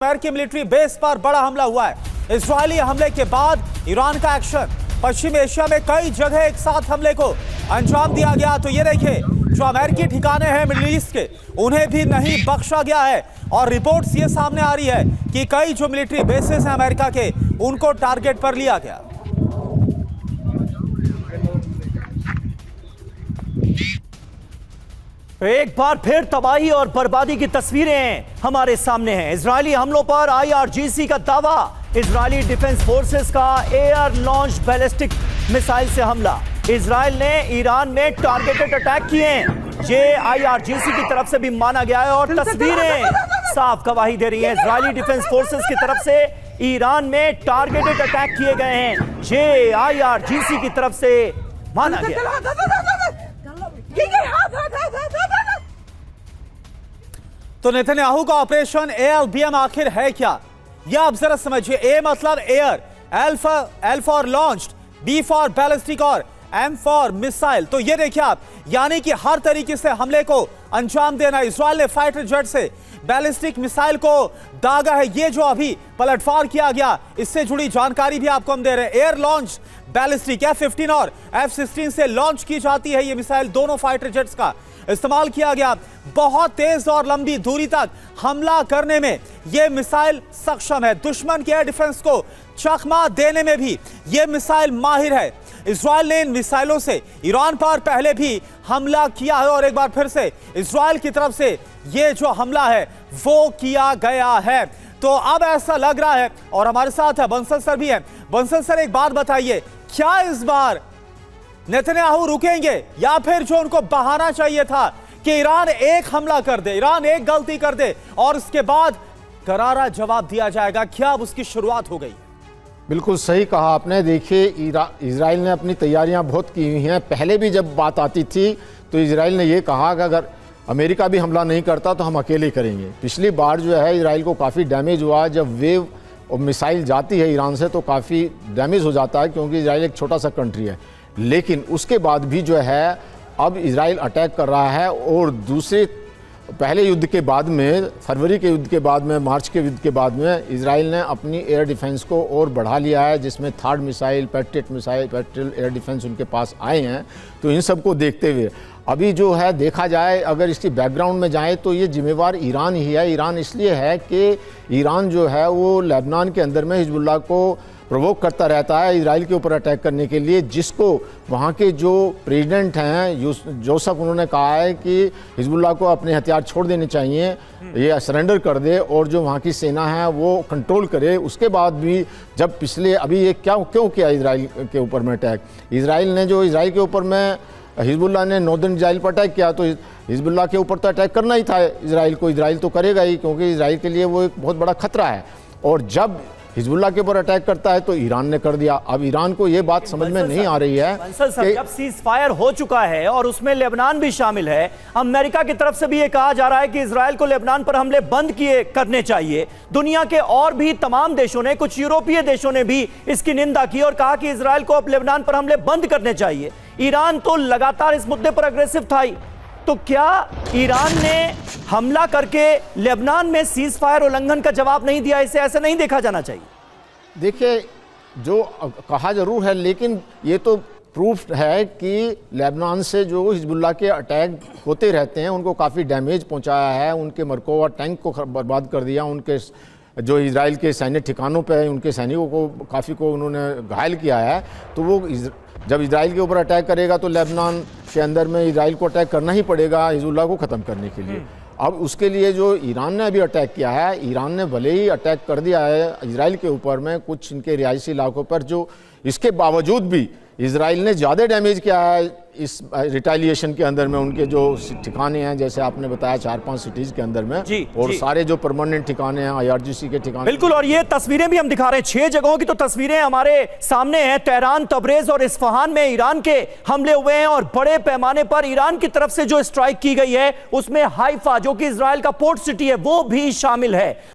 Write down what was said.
अमेरिकी military base पर बड़ा हमला हुआ है। इजरायली हमले के बाद ईरान का एक्शन। पश्चिम एशिया में कई जगह एक साथ हमले को अंजाम दिया गया। तो ये देखिए, जो अमेरिकी ठिकाने हैं मिडिल ईस्ट के, उन्हें भी नहीं बख्शा गया है। और रिपोर्ट्स ये सामने आ रही है कि कई जो मिलिट्री बेसेस हैं अमेरिका के, उनको टारगेट पर लिया गया। एक बार फिर तबाही और बर्बादी की तस्वीरें हमारे सामने हैं। इजरायली हमलों पर आईआरजीसी का दावा। इजरायली डिफेंस फोर्सेस का एयर लॉन्च बैलिस्टिक मिसाइल से हमला। इजरायल ने ईरान में टारगेटेड अटैक किए। ये आईआरजीसी की तरफ से भी माना गया है और तस्वीरें साफ गवाही दे रही हैं। इजरायली डिफेंस फोर्सेस की तरफ से ईरान में टारगेटेड अटैक किए गए हैं। ये आईआरजीसी की तरफ से माना गया। तो नेतन्याहू का ऑपरेशन ALBM आखिर है क्या, यह आप जरा समझिए। ए मतलब air, L for launched, B for ballistic और एम फॉर मिसाइल। तो ये देखिए आप, यानी कि हर तरीके से हमले को अंजाम देना। इजरायल ने फाइटर जेट से बैलिस्टिक मिसाइल को दागा है। ये जो अभी पलटवार किया गया, इससे जुड़ी जानकारी भी आपको हम दे रहे हैं। एयर लॉन्च बैलिस्टिक F-15 और F-16 से लॉन्च की जाती है ये मिसाइल। दोनों फाइटर जेट्स का इस्तेमाल किया गया। बहुत तेज और लंबी दूरी तक हमला करने में यह मिसाइल सक्षम है। दुश्मन के एयर डिफेंस को चकमा देने में भी यह मिसाइल माहिर है। इजरायल ने इन मिसाइलों से ईरान पर पहले भी हमला किया है और एक बार फिर से इजरायल की तरफ से यह जो हमला है वो किया गया है। तो अब ऐसा लग रहा है, और हमारे साथ है बंसल सर भी है। बंसल सर, एक बात बताइए, क्या इस बार नेतन्याहू रुकेंगे या फिर जो उनको बहाना चाहिए था कि ईरान एक हमला कर दे, ईरान एक गलती कर दे और उसके बाद करारा जवाब दिया जाएगा, क्या अब उसकी शुरुआत हो गई? बिल्कुल सही कहा आपने। देखिए, इजराइल ने अपनी तैयारियां बहुत की हुई हैं। पहले भी जब बात आती थी तो इजराइल ने यह कहा कि अगर अमेरिका भी हमला नहीं करता तो हम अकेले करेंगे। पिछली बार जो है इजराइल को काफ़ी डैमेज हुआ। जब वेव और मिसाइल जाती है ईरान से तो काफ़ी डैमेज हो जाता है, क्योंकि इजराइल एक छोटा सा कंट्री है। लेकिन उसके बाद भी जो है अब इजराइल अटैक कर रहा है। और दूसरे पहले युद्ध के बाद में, फरवरी के युद्ध के बाद में, मार्च के युद्ध के बाद में इजराइल ने अपनी एयर डिफेंस को और बढ़ा लिया है, जिसमें third missile, patriot missile, patriot air defence उनके पास आए हैं। तो इन सब को देखते हुए अभी जो है देखा जाए, अगर इसकी बैकग्राउंड में जाए तो ये जिम्मेवार ईरान ही है। ईरान इसलिए है कि ईरान जो है वो लेबनान के अंदर में हिजबुल्लाह को प्रोवोक करता रहता है इजराइल के ऊपर अटैक करने के लिए, जिसको वहाँ के जो प्रेसिडेंट हैं जोसेफ, उन्होंने कहा है कि हिजबुल्लाह को अपने हथियार छोड़ देने चाहिए, ये सरेंडर कर दे और जो वहाँ की सेना है वो कंट्रोल करे। उसके बाद भी जब पिछले अभी ये क्यों किया इजराइल के ऊपर में अटैक, इजराइल ने जो इजराइल के ऊपर में हिजबुल्लाह ने नॉर्दर्न इजराइल पर अटैक किया, तो हिजबुल्लाह के ऊपर तो अटैक करना ही था इजराइल को। इजराइल तो करेगा ही, क्योंकि इजराइल के लिए वो एक बहुत बड़ा खतरा है। और जब हिजबुल्लाह के ऊपर अटैक करता है तो ईरान ने कर दिया। अब ईरान को ये बात समझ में नहीं आ रही है कि जब सीज फायर हो चुका है और उसमें लेबनान भी शामिल है, अमेरिका की तरफ से भी ये कहा जा रहा है कि इजराइल को लेबनान पर हमले बंद किए करने चाहिए। दुनिया के और भी तमाम देशों ने, कुछ यूरोपीय देशों ने भी इसकी निंदा की और कहा कि इजराइल को अब लेबनान पर हमले बंद करने चाहिए। ईरान तो लगातार इस मुद्दे पर अग्रेसिव था ही। तो क्या ईरान ने हमला करके लेबनान में सीज फायर उल्लंघन का जवाब नहीं दिया? इसे ऐसे नहीं देखा जाना चाहिए। देखिए, जो कहा जरूर है, लेकिन ये तो प्रूफ है कि लेबनान से जो हिजबुल्लाह के अटैक होते रहते हैं, उनको काफ़ी डैमेज पहुंचाया है। उनके मरकोवा टैंक को बर्बाद कर दिया। उनके जो इजराइल के सैन्य ठिकानों पे उनके सैनिकों को काफ़ी को उन्होंने घायल किया है। तो वो जब इजराइल के ऊपर अटैक करेगा तो लेबनान के अंदर में इजराइल को अटैक करना ही पड़ेगा हिजबुल्लाह को ख़त्म करने के लिए। अब उसके लिए जो ईरान ने अभी अटैक किया है, ईरान ने भले ही अटैक कर दिया है इजराइल के ऊपर में कुछ इनके रिहायशी इलाकों पर, जो इसके बावजूद भी इजराइल ने ज़्यादा डैमेज किया है इस रिटेलिएशन के अंदर में। उनके जो ठिकाने हैं, जैसे आपने बताया 4-5 सिटीज़ के अंदर में, और सारे जो परमानेंट ठिकाने हैं आईआरजीसी के ठिकाने। बिल्कुल, और ये तस्वीरें भी हम दिखा रहे हैं। 6 जगहों की तो तस्वीरें हमारे सामने हैं। तेहरान, तबरेज और इस्फहान में ईरान के हमले हुए हैं और बड़े पैमाने पर ईरान की तरफ से जो स्ट्राइक की गई है उसमें हाइफा, जो कि इजराइल का पोर्ट सिटी है, वो भी शामिल है।